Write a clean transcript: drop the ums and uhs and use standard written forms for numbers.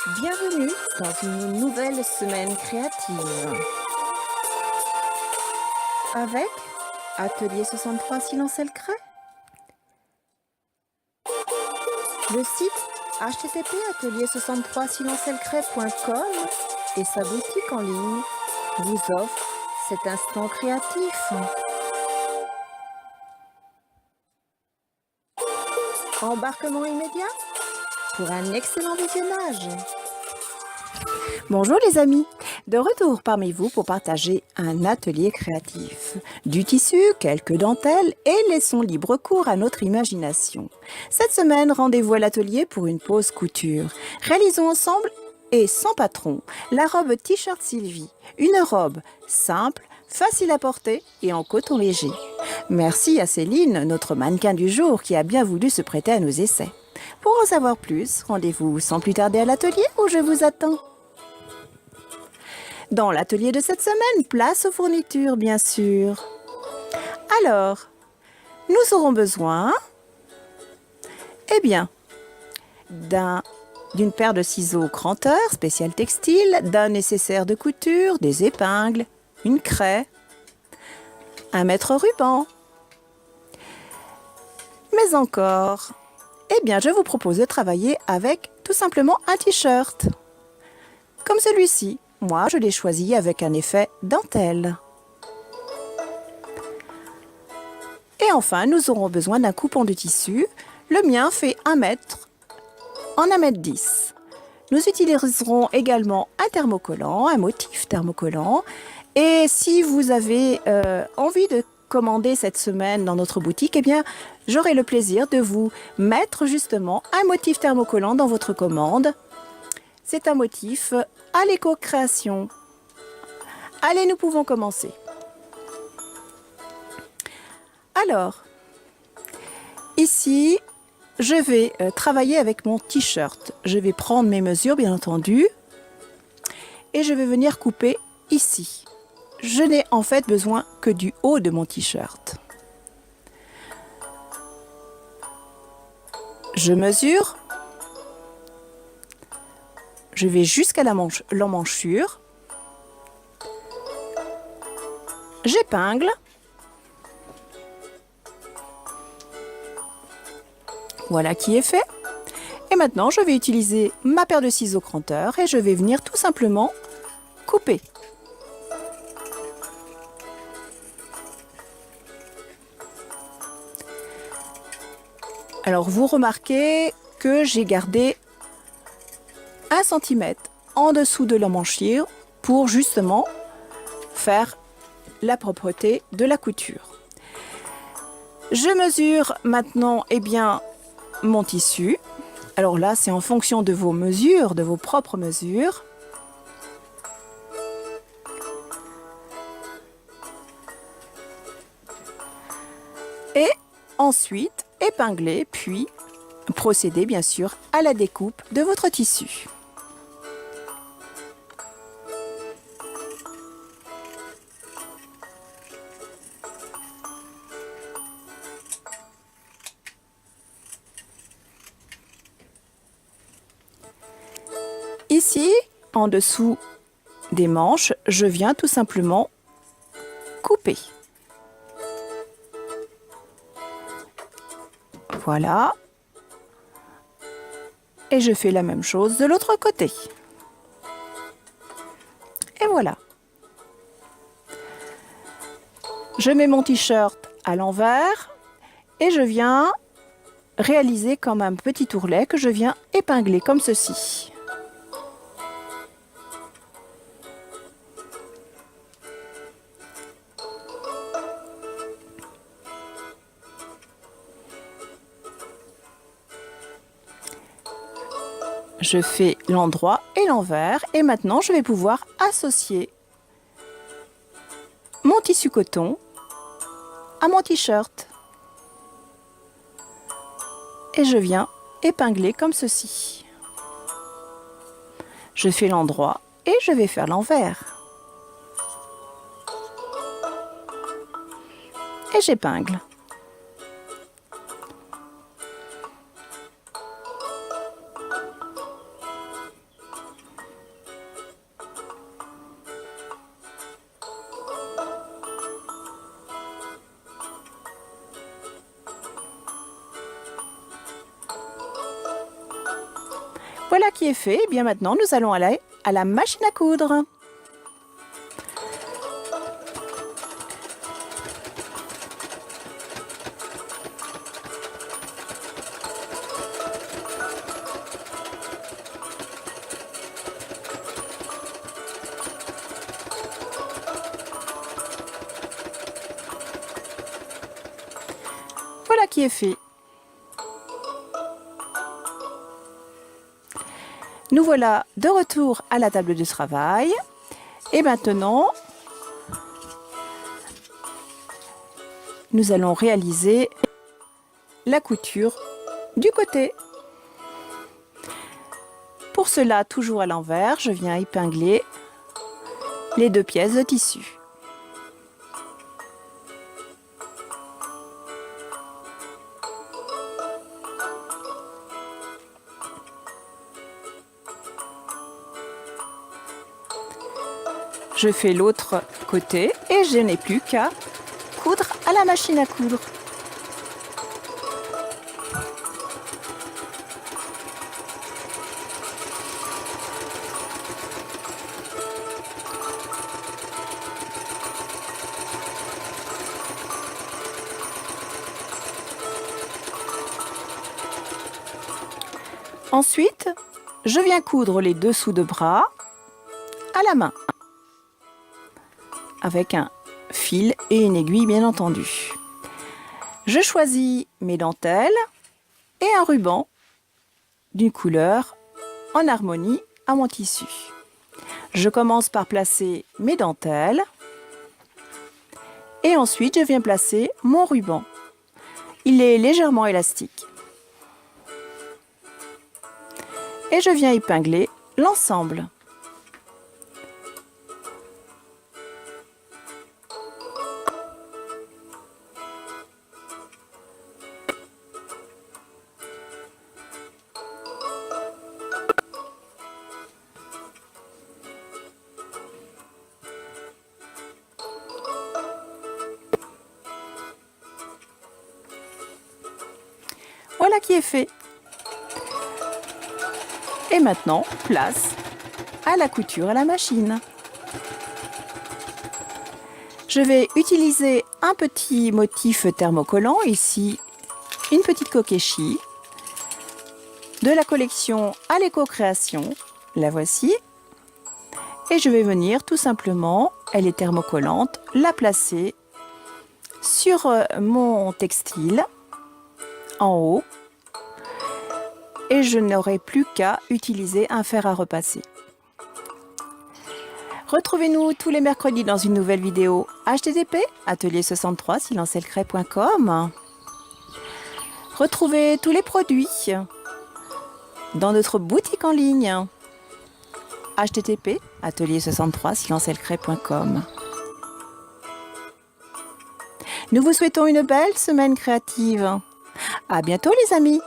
Bienvenue dans une nouvelle semaine créative. Avec Atelier 63 Silence et le Creux, le site http atelier63silencelcret.com et sa boutique en ligne vous offrent cet instant créatif. Embarquement immédiat pour un excellent visionnage. Bonjour les amis, de retour parmi vous pour partager un atelier créatif. Du tissu, quelques dentelles et laissons libre cours à notre imagination. Cette semaine, rendez-vous à l'atelier pour une pause couture. Réalisons ensemble et sans patron la robe t-shirt Sylvie. Une robe simple, facile à porter et en coton léger. Merci à Céline, notre mannequin du jour, qui a bien voulu se prêter à nos essais. Pour en savoir plus, rendez-vous sans plus tarder à l'atelier où je vous attends. Dans l'atelier de cette semaine, place aux fournitures, bien sûr. Alors, nous aurons besoin, eh bien, d'une paire de ciseaux cranteurs, spécial textile, d'un nécessaire de couture, des épingles, une craie, un mètre ruban. Mais encore, eh bien, je vous propose de travailler avec tout simplement un t-shirt, comme celui-ci. Moi, je l'ai choisi avec un effet dentelle. Et enfin, nous aurons besoin d'un coupon de tissu. Le mien fait 1 mètre en 1,10 m. Nous utiliserons également un thermocollant, un motif thermocollant. Et si vous avez envie de commander cette semaine dans notre boutique, eh bien, j'aurai le plaisir de vous mettre justement un motif thermocollant dans votre commande. C'est un motif à l'éco-création. Allez, nous pouvons commencer. Alors, ici, je vais travailler avec mon t-shirt. Je vais prendre mes mesures, bien entendu, et je vais venir couper ici. Je n'ai en fait besoin que du haut de mon t-shirt. Je mesure. Je vais jusqu'à l'emmanchure. J'épingle. Voilà qui est fait. Et maintenant, je vais utiliser ma paire de ciseaux cranteurs et je vais venir tout simplement couper. Alors, vous remarquez que j'ai gardé 1 cm en dessous de l'emmanchure pour justement faire la propreté de la couture. Je mesure maintenant mon tissu. Alors là, c'est en fonction de vos mesures, de vos propres mesures. Et ensuite, épingler, puis procéder bien sûr à la découpe de votre tissu. Ici, en dessous des manches, je viens tout simplement couper. Voilà. Et je fais la même chose de l'autre côté. Et voilà. Je mets mon t-shirt à l'envers et je viens réaliser comme un petit ourlet que je viens épingler comme ceci. Je fais l'endroit et l'envers et maintenant je vais pouvoir associer mon tissu coton à mon t-shirt. Et je viens épingler comme ceci. Je fais l'endroit et je vais faire l'envers. Et j'épingle. Voilà qui est fait. Et bien maintenant, nous allons aller à la machine à coudre. Voilà qui est fait. Nous voilà de retour à la table de travail. Et maintenant, nous allons réaliser la couture du côté. Pour cela, toujours à l'envers, je viens épingler les 2 pièces de tissu. Je fais l'autre côté et je n'ai plus qu'à coudre à la machine à coudre. Ensuite, je viens coudre les dessous de bras à la main, avec un fil et une aiguille bien entendu. Je choisis mes dentelles et un ruban d'une couleur en harmonie à mon tissu. Je commence par placer mes dentelles et ensuite je viens placer mon ruban. Il est légèrement élastique. Et je viens épingler l'ensemble. Voilà qui est fait. Et maintenant, place à la couture à la machine. Je vais utiliser un petit motif thermocollant, ici une petite kokeshi de la collection Aleco Création. La voici. Et je vais venir tout simplement, elle est thermocollante, la placer sur mon textile en haut. Et je n'aurai plus qu'à utiliser un fer à repasser. Retrouvez-nous tous les mercredis dans une nouvelle vidéo http://atelier63silencelcret.com. Retrouvez tous les produits dans notre boutique en ligne http://atelier63silencelcret.com. Nous vous souhaitons une belle semaine créative. À bientôt les amis!